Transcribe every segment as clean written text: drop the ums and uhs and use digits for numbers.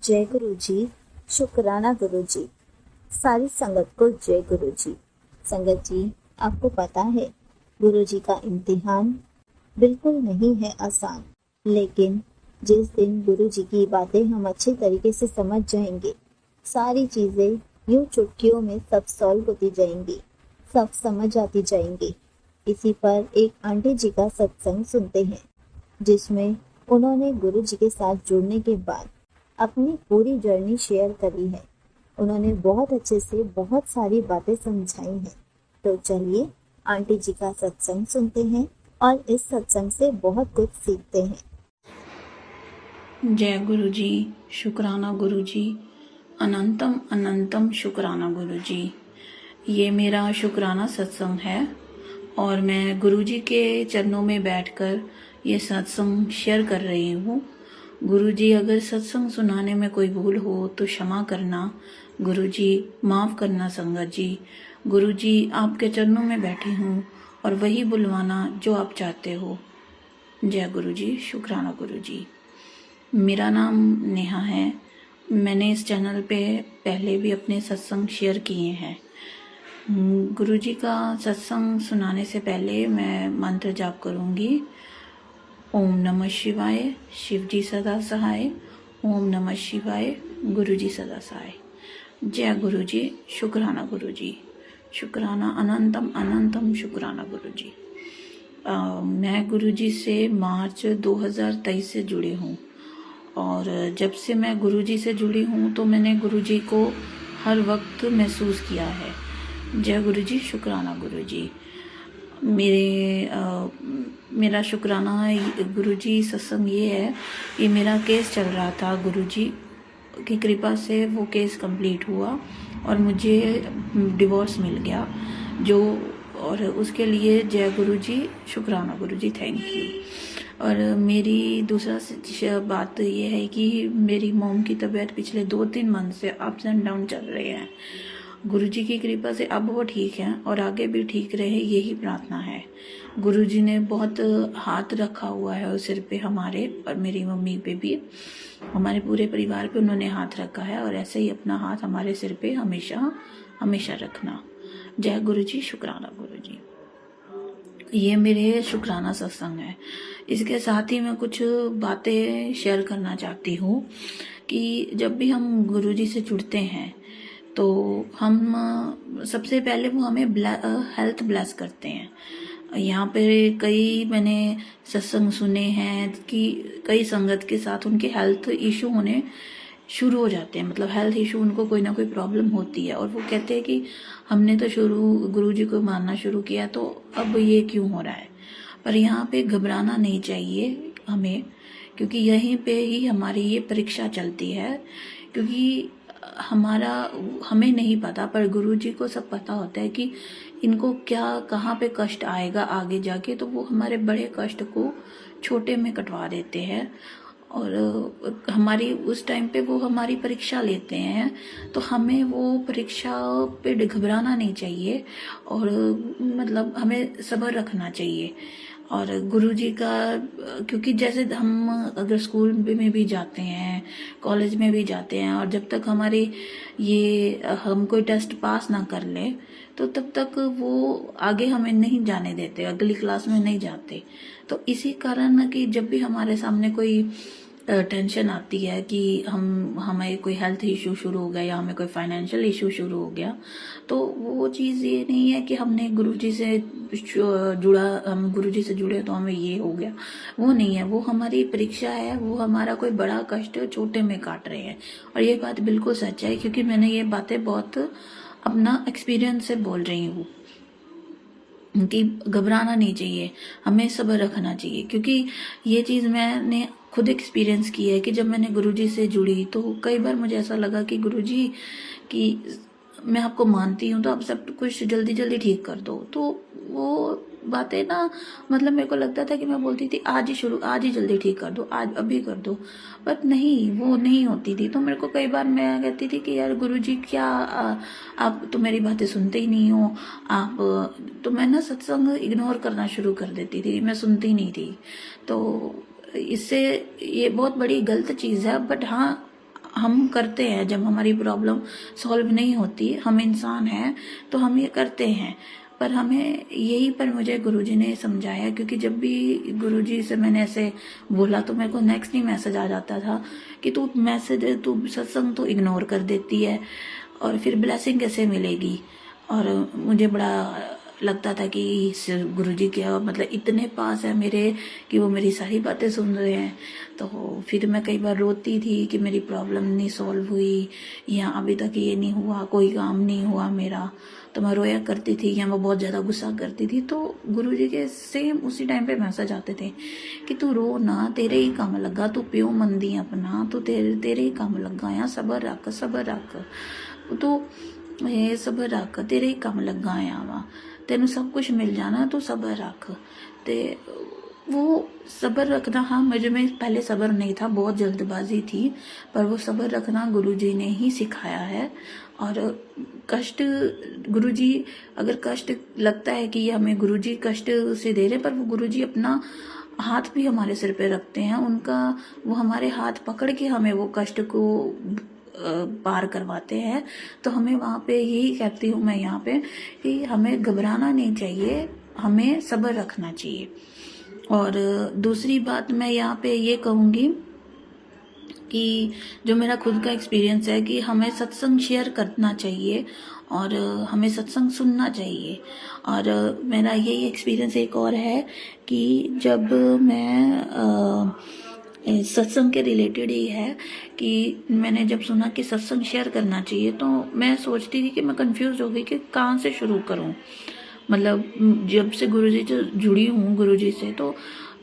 जय गुरु जी, शुक्राना गुरु जी। सारी संगत को जय गुरु जी। संगत जी, आपको पता है गुरु जी का इम्तिहान बिल्कुल नहीं है आसान, लेकिन जिस दिन गुरु जी की बातें हम अच्छे तरीके से समझ जाएंगे, सारी चीजें यूं चुटकियों में सब सॉल्व होती जाएंगी, सब समझ आती जाएंगी। इसी पर एक आंटी जी का सत्संग सुनते हैं, जिसमें उन्होंने गुरु जी के साथ जुड़ने के बाद अपनी पूरी जर्नी शेयर करी है। उन्होंने बहुत अच्छे से बहुत सारी बातें समझाई हैं। तो चलिए आंटी जी का सत्संग सुनते हैं और इस सत्संग से बहुत कुछ सीखते हैं। जय गुरु जी, शुक्राना गुरु जी, अनंतम अनंतम शुक्राना गुरु जी। ये मेरा शुक्राना सत्संग है और मैं गुरु जी के चरणों में बैठकर ये सत्संग शेयर कर रही हूँ। गुरु जी, अगर सत्संग सुनाने में कोई भूल हो तो क्षमा करना। गुरु जी, माफ़ करना संगत जी। गुरु जी, आपके चरणों में बैठी हूँ और वही बुलवाना जो आप चाहते हो। जय गुरु जी, शुक्राना गुरु जी। मेरा नाम नेहा है। मैंने इस चैनल पे पहले भी अपने सत्संग शेयर किए हैं। गुरु जी का सत्संग सुनाने से पहले मैं मंत्र जाप करूँगी। ओम नमः शिवाय, शिव जी सदा सहाय। ओम नमः शिवाय, गुरु जी सदा सहाय। जय गुरु जी, शुक्राना गुरु जी, शुक्राना अनंतम अनंतम शुक्राना गुरु जी। मैं गुरु जी से मार्च 2023 से जुड़ी हूँ और जब से मैं गुरु जी से जुड़ी हूँ तो मैंने गुरु जी को हर वक्त महसूस किया है। जय गुरु जी, शुक्राना गुरु जी। मेरा शुक्राना गुरु जी सत्संग ये है कि मेरा केस चल रहा था, गुरु जी की कृपा से वो केस कंप्लीट हुआ और मुझे डिवोर्स मिल गया और उसके लिए जय गुरु जी, शुक्राना गुरु जी, थैंक यू। और मेरी दूसरा बात ये है कि मेरी मॉम की तबीयत पिछले 2-3 मंथ से अप्स एंड डाउन चल रहे हैं। गुरु जी की कृपा से अब वो ठीक हैं और आगे भी ठीक रहे, यही प्रार्थना है। गुरु जी ने बहुत हाथ रखा हुआ है उस सिर पे हमारे और मेरी मम्मी पे भी, हमारे पूरे परिवार पे उन्होंने हाथ रखा है और ऐसे ही अपना हाथ हमारे सिर पे हमेशा हमेशा रखना। जय गुरु जी, शुक्राना गुरु जी। ये मेरे शुक्राना सत्संग है। इसके साथ ही मैं कुछ बातें शेयर करना चाहती हूँ कि जब भी हम गुरु जी से जुड़ते हैं तो हम सबसे पहले वो हमें हेल्थ ब्लेस करते हैं। यहाँ पे मैंने सत्संग सुने हैं कि कई संगत के साथ उनके हेल्थ इशू होने शुरू हो जाते हैं, मतलब हेल्थ इशू, उनको कोई ना कोई प्रॉब्लम होती है और वो कहते हैं कि हमने तो गुरु जी को मानना शुरू किया तो अब ये क्यों हो रहा है। पर यहाँ पे घबराना नहीं चाहिए हमें, क्योंकि यहीं पे ही हमारी ये परीक्षा चलती है। क्योंकि हमें नहीं पता, पर गुरु जी को सब पता होता है कि इनको क्या कहाँ पे कष्ट आएगा आगे जाके, तो वो हमारे बड़े कष्ट को छोटे में कटवा देते हैं और हमारी उस टाइम पे वो हमारी परीक्षा लेते हैं। तो हमें वो परीक्षा पे घबराना नहीं चाहिए और मतलब हमें सब्र रखना चाहिए। और गुरु जी का, क्योंकि जैसे हम अगर स्कूल में भी जाते हैं, कॉलेज में भी जाते हैं और जब तक हम कोई टेस्ट पास ना कर ले तो तब तक वो आगे हमें नहीं जाने देते, अगली क्लास में नहीं जाते। तो इसी कारण कि जब भी हमारे सामने कोई टेंशन आती है कि हमें कोई हेल्थ इशू शुरू हो गया या हमें कोई फाइनेंशियल इशू शुरू हो गया, तो वो चीज़ ये नहीं है कि हमने हम गुरु जी से जुड़े तो हमें ये हो गया, वो नहीं है। वो हमारी परीक्षा है, वो हमारा कोई बड़ा कष्ट छोटे में काट रहे हैं। और ये बात बिल्कुल सच है, क्योंकि मैंने ये बातें बहुत अपना एक्सपीरियंस से बोल रही हूँ कि घबराना नहीं चाहिए, हमें सब्र रखना चाहिए। क्योंकि ये चीज़ मैंने खुद एक्सपीरियंस की है कि जब मैंने गुरुजी से जुड़ी तो कई बार मुझे ऐसा लगा कि गुरुजी कि मैं आपको मानती हूँ तो आप सब कुछ जल्दी जल्दी ठीक कर दो। तो वो बातें ना, मतलब मेरे को लगता था कि मैं बोलती थी आज ही जल्दी ठीक कर दो, आज अभी कर दो, पर नहीं, वो नहीं होती थी। तो मेरे को कई बार मैं कहती थी कि यार गुरुजी क्या आप तो मेरी बातें सुनते ही नहीं हो, तो मैं ना सत्संग इग्नोर करना शुरू कर देती थी, मैं सुनती नहीं थी। तो इससे ये बहुत बड़ी गलत चीज़ है। बट हाँ, हम करते हैं, जब हमारी प्रॉब्लम सॉल्व नहीं होती, हम इंसान हैं तो हम ये करते हैं। पर हमें यही पर मुझे गुरुजी ने समझाया, क्योंकि जब भी गुरुजी से मैंने ऐसे बोला तो मेरे को नेक्स्ट ही मैसेज आ जाता था कि तू सत्संग तो इग्नोर कर देती है और फिर ब्लेसिंग कैसे मिलेगी। और मुझे बड़ा लगता था कि इस गुरुजी के मतलब इतने पास है मेरे कि वो मेरी सारी बातें सुन रहे हैं। तो फिर मैं कई बार रोती थी कि मेरी प्रॉब्लम नहीं सॉल्व हुई, या अभी तक ये नहीं हुआ, कोई काम नहीं हुआ मेरा। तो मैं रोया करती थी या मैं बहुत ज़्यादा गुस्सा करती थी। तो गुरुजी के सेम उसी टाइम पे मैसेज आते थे कि तू रो ना, तेरे ही काम लगा, तू प्यो मंदी अपना, तू तेरे ही काम लगा, या सबर रख तू ये सबर रख, तेरे ही काम लगा आ वा, तेन सब कुछ मिल जाना, तू सबर रख। ते वो सबर रखना, हाँ मुझे में पहले सबर नहीं था, बहुत जल्दबाजी थी, पर वो सबर रखना गुरुजी ने ही सिखाया है। और कष्ट, गुरुजी अगर कष्ट लगता है कि हमें गुरुजी कष्ट से दे रहे, पर वो गुरुजी अपना हाथ भी हमारे सिर पे रखते हैं, उनका वो हमारे हाथ पकड़ के हमें वो कष्ट को पार करवाते हैं। तो हमें वहाँ पे यही कहती हूँ मैं यहाँ पे कि हमें घबराना नहीं चाहिए, हमें सब्र रखना चाहिए। और दूसरी बात मैं यहाँ पे ये कहूँगी कि जो मेरा खुद का एक्सपीरियंस है कि हमें सत्संग शेयर करना चाहिए और हमें सत्संग सुनना चाहिए। और मेरा यही एक्सपीरियंस एक और है कि जब मैं सत्संग के रिलेटेड ही है कि मैंने जब सुना कि सत्संग शेयर करना चाहिए, तो मैं सोचती थी कि मैं कंफ्यूज हो गई कि कहाँ से शुरू करूँ। मतलब जब से गुरुजी से जुड़ी हूँ, गुरुजी से, तो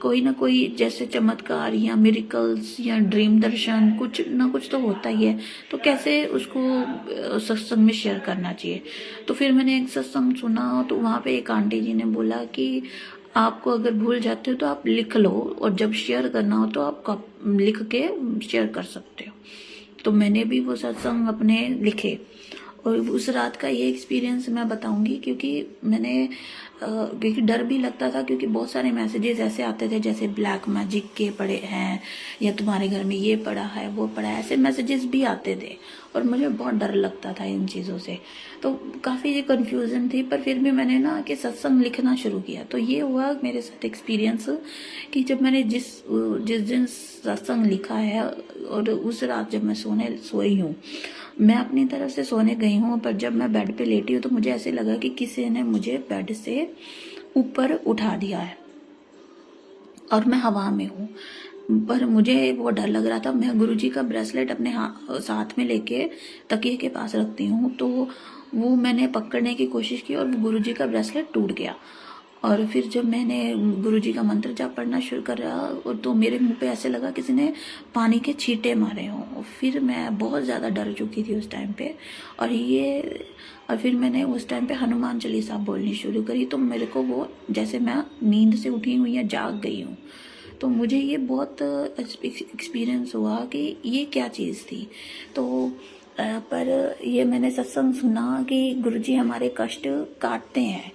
कोई ना कोई जैसे चमत्कार या मिरेकल्स या ड्रीम दर्शन कुछ ना कुछ तो होता ही है, तो कैसे उसको सत्संग में शेयर करना चाहिए। तो फिर मैंने एक सत्संग सुना, तो वहाँ पे एक आंटी जी ने बोला कि आपको अगर भूल जाते हो तो आप लिख लो, और जब शेयर करना हो तो आप लिख के शेयर कर सकते हो। तो मैंने भी वो सत्संग अपने लिखे, और उस रात का ये एक्सपीरियंस मैं बताऊंगी, क्योंकि मैंने क्योंकि डर भी लगता था, क्योंकि बहुत सारे मैसेजेस ऐसे आते थे जैसे ब्लैक मैजिक के पड़े हैं, या तुम्हारे घर में ये पड़ा है वो पड़ा है, ऐसे मैसेजेस भी आते थे, और मुझे बहुत डर लगता था इन चीज़ों से। तो काफ़ी ये कन्फ्यूज़न थी, पर फिर भी मैंने ना कि सत्संग लिखना शुरू किया। तो ये हुआ मेरे साथ एक्सपीरियंस कि जब मैंने जिस दिन सत्संग लिखा है, और उस रात जब मैं सोई हूँ, मैं अपनी तरफ से सोने गई हूँ, पर जब मैं बेड पे लेटी हूँ तो मुझे ऐसे लगा कि किसी ने मुझे बेड से ऊपर उठा दिया है और मैं हवा में हूँ। पर मुझे वो डर लग रहा था। मैं गुरुजी का ब्रेसलेट अपने साथ में लेके तकिए के पास रखती हूँ, तो वो मैंने पकड़ने की कोशिश की और गुरुजी का ब्रेसलेट टूट गया। और फिर जब मैंने गुरुजी का मंत्र जाप पढ़ना शुरू करा, तो मेरे मुंह पे ऐसे लगा किसी ने पानी के छींटे मारे हों। फिर मैं बहुत ज़्यादा डर चुकी थी उस टाइम पे, और फिर मैंने उस टाइम पे हनुमान चालीसा बोलनी शुरू करी। तो मेरे को वो जैसे मैं नींद से उठी हूँ या जाग गई हूँ। तो मुझे ये बहुत एक्सपीरियंस हुआ कि ये क्या चीज़ थी। तो पर ये मैंने सत्संग सुना कि गुरुजी हमारे कष्ट काटते हैं।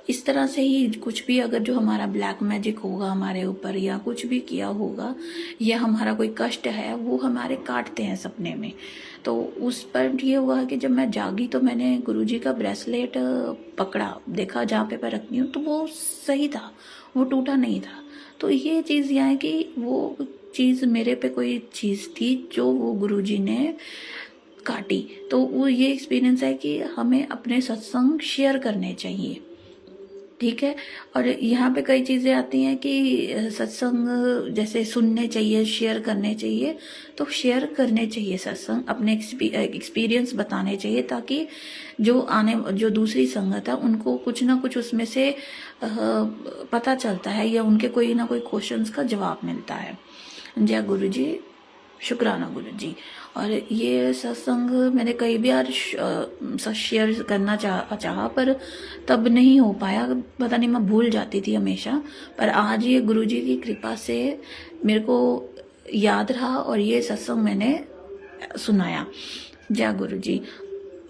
इस तरह से ही कुछ भी अगर जो हमारा ब्लैक मैजिक होगा हमारे ऊपर, या कुछ भी किया होगा, या हमारा कोई कष्ट है, वो हमारे काटते हैं सपने में। तो उस पर ये हुआ कि जब मैं जागी तो मैंने गुरुजी का ब्रेसलेट पकड़ा, देखा जहाँ पे मैं रखती हूँ, तो वो सही था, वो टूटा नहीं था। तो ये चीज़ यह है कि वो चीज़ मेरे पे कोई चीज़ थी जो वो गुरुजी ने काटी। तो वो ये एक्सपीरियंस है कि हमें अपने सत्संग शेयर करने चाहिए, ठीक है। और यहाँ पे कई चीज़ें आती हैं कि सत्संग जैसे सुनने चाहिए, शेयर करने चाहिए। तो शेयर करने चाहिए सत्संग, अपने एक्सपीरियंस बताने चाहिए, ताकि जो दूसरी संगत है उनको कुछ ना कुछ उसमें से पता चलता है, या उनके कोई ना कोई क्वेश्चंस का जवाब मिलता है। जय गुरु जी, शुक्राना गुरु जी। और ये सत्संग मैंने कई बार शेयर करना चाहा, पर तब नहीं हो पाया, पता नहीं मैं भूल जाती थी हमेशा। पर आज ये गुरुजी की कृपा से मेरे को याद रहा और ये सत्संग मैंने सुनाया। जय गुरु जी।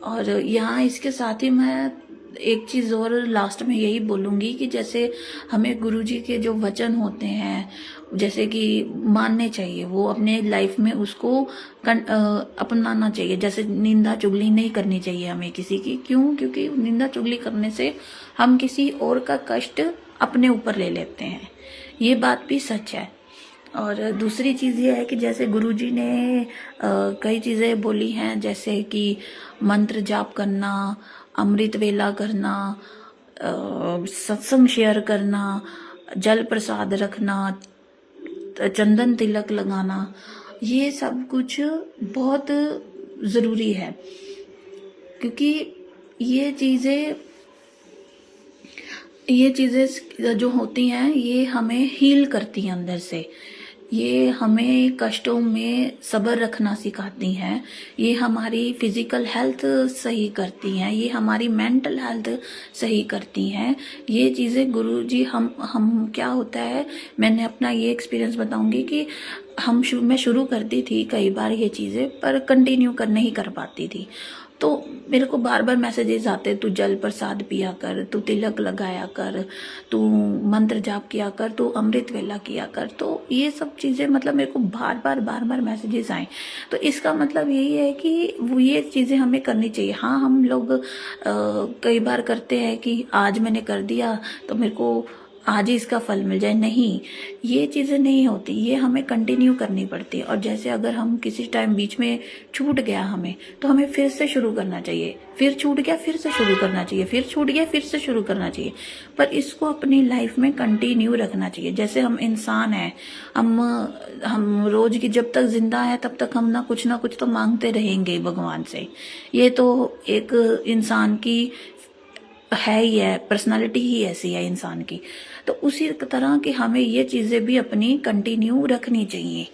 और यहाँ इसके साथ ही मैं एक चीज़ और लास्ट में यही बोलूँगी कि जैसे हमें गुरुजी के जो वचन होते हैं जैसे कि मानने चाहिए, वो अपने लाइफ में उसको अपनाना चाहिए। जैसे निंदा चुगली नहीं करनी चाहिए हमें किसी की। क्यों? क्योंकि निंदा चुगली करने से हम किसी और का कष्ट अपने ऊपर ले लेते हैं। ये बात भी सच है। और दूसरी चीज़ ये है कि जैसे गुरुजी ने कई चीज़ें बोली हैं, जैसे कि मंत्र जाप करना, अमृत वेला करना, सत्संग शेयर करना, जल प्रसाद रखना, चंदन तिलक लगाना, ये सब कुछ बहुत ज़रूरी है। क्योंकि ये चीज़ें जो होती हैं ये हमें हील करती हैं अंदर से। ये हमें कष्टों में सब्र रखना सिखाती हैं। ये हमारी फिजिकल हेल्थ सही करती हैं। ये हमारी मेंटल हेल्थ सही करती हैं। ये चीज़ें गुरुजी हम क्या होता है, मैंने अपना ये एक्सपीरियंस बताऊंगी कि मैं शुरू करती थी कई बार ये चीज़ें, पर कंटिन्यू नहीं कर पाती थी। तो मेरे को बार बार मैसेजेस आते, तू जल प्रसाद पिया कर, तू तिलक लगाया कर, तू मंत्र जाप किया कर, तू अमृत वेला किया कर। तो ये सब चीज़ें मतलब मेरे को बार बार मैसेजेस आए। तो इसका मतलब यही है कि वो ये चीज़ें हमें करनी चाहिए। हाँ, हम लोग कई बार करते हैं कि आज मैंने कर दिया तो मेरे को आज ही इसका फल मिल जाए। नहीं, ये चीज़ें नहीं होती, ये हमें कंटिन्यू करनी पड़ती है। और जैसे अगर हम किसी टाइम बीच में छूट गया हमें, तो हमें फिर से शुरू करना चाहिए। फिर छूट गया, फिर से शुरू करना चाहिए, फिर छूट गया, फिर से शुरू करना चाहिए। पर इसको अपनी लाइफ में कंटिन्यू रखना चाहिए। जैसे हम इंसान हैं, हम रोज की जब तक जिंदा है तब तक हम ना कुछ तो मांगते रहेंगे भगवान से। ये तो एक इंसान की है ही है, पर्सनालिटी ही ऐसी है इंसान की। तो उसी तरह की हमें ये चीज़ें भी अपनी कंटिन्यू रखनी चाहिए।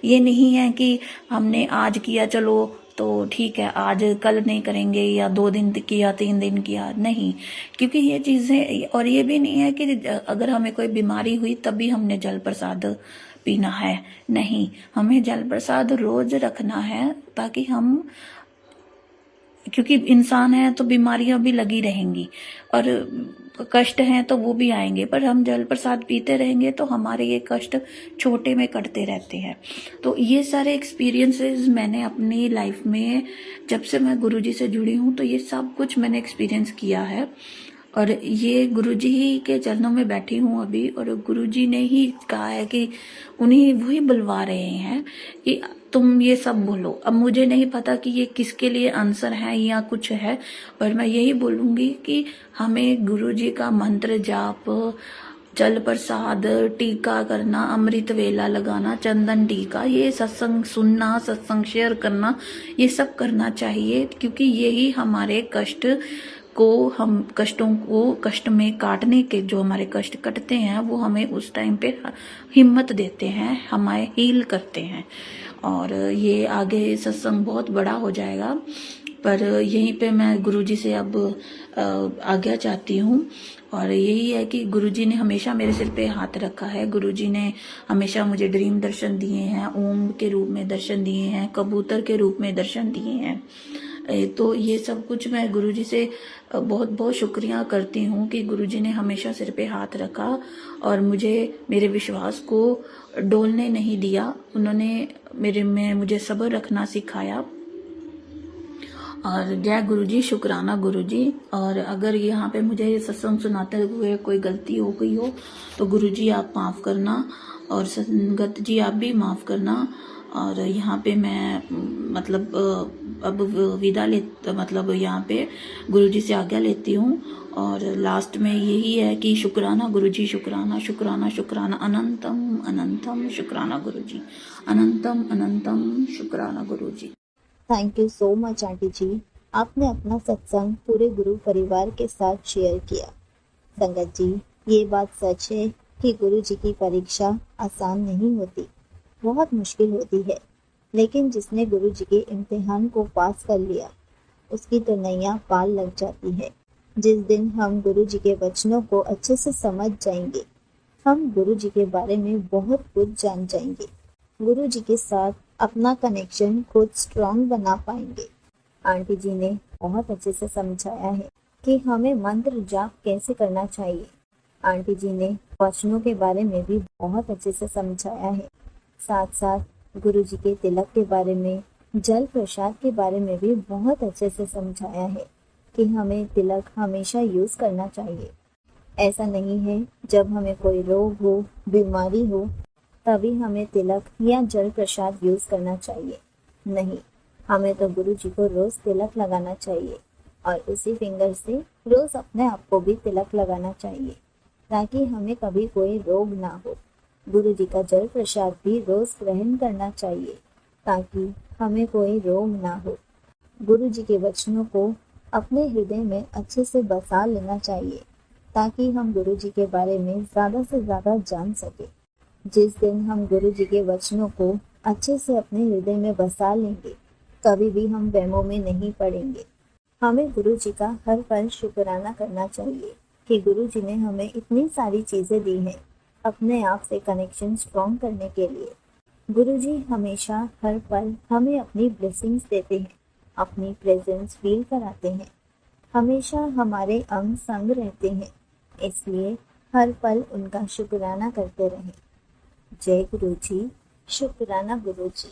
ये नहीं है कि हमने आज किया चलो तो ठीक है, आज कल नहीं करेंगे, या 2 दिन किया, 3 दिन किया, नहीं। क्योंकि ये चीज़ें, और ये भी नहीं है कि अगर हमें कोई बीमारी हुई तभी हमने जल प्रसाद पीना है। नहीं, हमें जल प्रसाद रोज रखना है, ताकि हम, क्योंकि इंसान है तो बीमारियां भी लगी रहेंगी और कष्ट हैं तो वो भी आएंगे। पर हम जल प्रसाद पीते रहेंगे तो हमारे ये कष्ट छोटे में कटते रहते हैं। तो ये सारे एक्सपीरियंसेस मैंने अपनी लाइफ में, जब से मैं गुरुजी से जुड़ी हूँ, तो ये सब कुछ मैंने एक्सपीरियंस किया है। और ये गुरुजी ही के चरणों में बैठी हूँ अभी, और गुरुजी ने ही कहा है कि उन्हीं वही बुलवा रहे हैं कि तुम ये सब बोलो। अब मुझे नहीं पता कि ये किसके लिए आंसर है या कुछ है, पर मैं यही बोलूंगी कि हमें गुरुजी का मंत्र जाप, जल प्रसाद, टीका करना, अमृत वेला लगाना, चंदन टीका, ये सत्संग सुनना, सत्संग शेयर करना, ये सब करना चाहिए। क्योंकि यही हमारे कष्टों को कष्ट में काटने के, जो हमारे कष्ट कटते हैं वो हमें उस टाइम पे हिम्मत देते हैं, हमें हील करते हैं। और ये आगे सत्संग बहुत बड़ा हो जाएगा, पर यहीं पे मैं गुरुजी से अब आज्ञा चाहती हूँ। और यही है कि गुरुजी ने हमेशा मेरे सिर पे हाथ रखा है। गुरुजी ने हमेशा मुझे ड्रीम दर्शन दिए हैं, ओम के रूप में दर्शन दिए हैं, कबूतर के रूप में दर्शन दिए हैं। तो ये सब कुछ मैं गुरुजी से बहुत बहुत शुक्रिया करती हूँ कि गुरुजी ने हमेशा सिर पे हाथ रखा और मेरे विश्वास को डोलने नहीं दिया। उन्होंने मुझे सब्र रखना सिखाया। और जय गुरुजी, शुक्राना गुरुजी। और अगर यहाँ पे मुझे सत्संग सुनाते हुए कोई गलती हो गई हो तो गुरुजी आप माफ़ करना, और संगत जी आप भी माफ़ करना। और यहाँ पे मैं अब विदा यहाँ पे गुरुजी से आज्ञा लेती हूँ। और लास्ट में यही है कि शुक्राना गुरुजी, शुक्राना शुक्राना शुक्राना, अनंतम अनंतम शुक्राना गुरुजी, अनंतम अनंतम शुक्राना Guruji. Thank you so much aunty ji, आपने अपना सत्संग पूरे गुरु परिवार के साथ शेयर किया। संगत जी, ये बात सच है कि गुरु जी की परीक्षा आसान नहीं होती, बहुत मुश्किल होती है। लेकिन जिसने गुरु जी के इम्तिहान को पास कर लिया, उसकी तो नैया पार लग जाती है। जिस दिन हम गुरु जी के वचनों को अच्छे से समझ जाएंगे, हम गुरु जी के बारे में बहुत कुछ जान जाएंगे। गुरु जी के साथ अपना कनेक्शन खुद स्ट्रॉन्ग बना पाएंगे। आंटी जी ने बहुत अच्छे से समझाया है। कि हमें मंत्र जाप कैसे करना चाहिए। आंटी जी ने वचनों के बारे में भी बहुत अच्छे से समझाया है। साथ साथ गुरु जी के तिलक के बारे में, जल प्रसाद के बारे में भी बहुत अच्छे से समझाया है कि हमें तिलक हमेशा यूज करना चाहिए। ऐसा नहीं है जब हमें कोई रोग हो, बीमारी हो, तभी हमें तिलक या जल प्रसाद यूज करना चाहिए। नहीं, हमें तो गुरु जी को रोज तिलक लगाना चाहिए और उसी फिंगर से रोज अपने आप को भी तिलक लगाना चाहिए ताकि हमें कभी कोई रोग ना हो। गुरु जी का जल प्रसाद भी रोज ग्रहण करना चाहिए ताकि हमें कोई रोग ना हो। गुरु जी के वचनों को अपने हृदय में अच्छे से बसा लेना चाहिए ताकि हम गुरु जी के बारे में ज्यादा से ज्यादा जान सके। जिस दिन हम गुरु जी के वचनों को अच्छे से अपने हृदय में बसा लेंगे, कभी भी हम वहमों में नहीं पड़ेंगे। हमें गुरु जी का हर पल शुक्राना करना चाहिए कि गुरु जी ने हमें इतनी सारी चीजें दी हैं अपने आप से कनेक्शन स्ट्रॉन्ग करने के लिए। गुरु जी हमेशा हर पल हमें अपनी ब्लेसिंग्स देते हैं, अपनी प्रेजेंस फील कराते हैं, हमेशा हमारे अंग संग रहते हैं। इसलिए हर पल उनका शुक्राना करते रहें। जय गुरु जी, शुक्राना गुरु जी।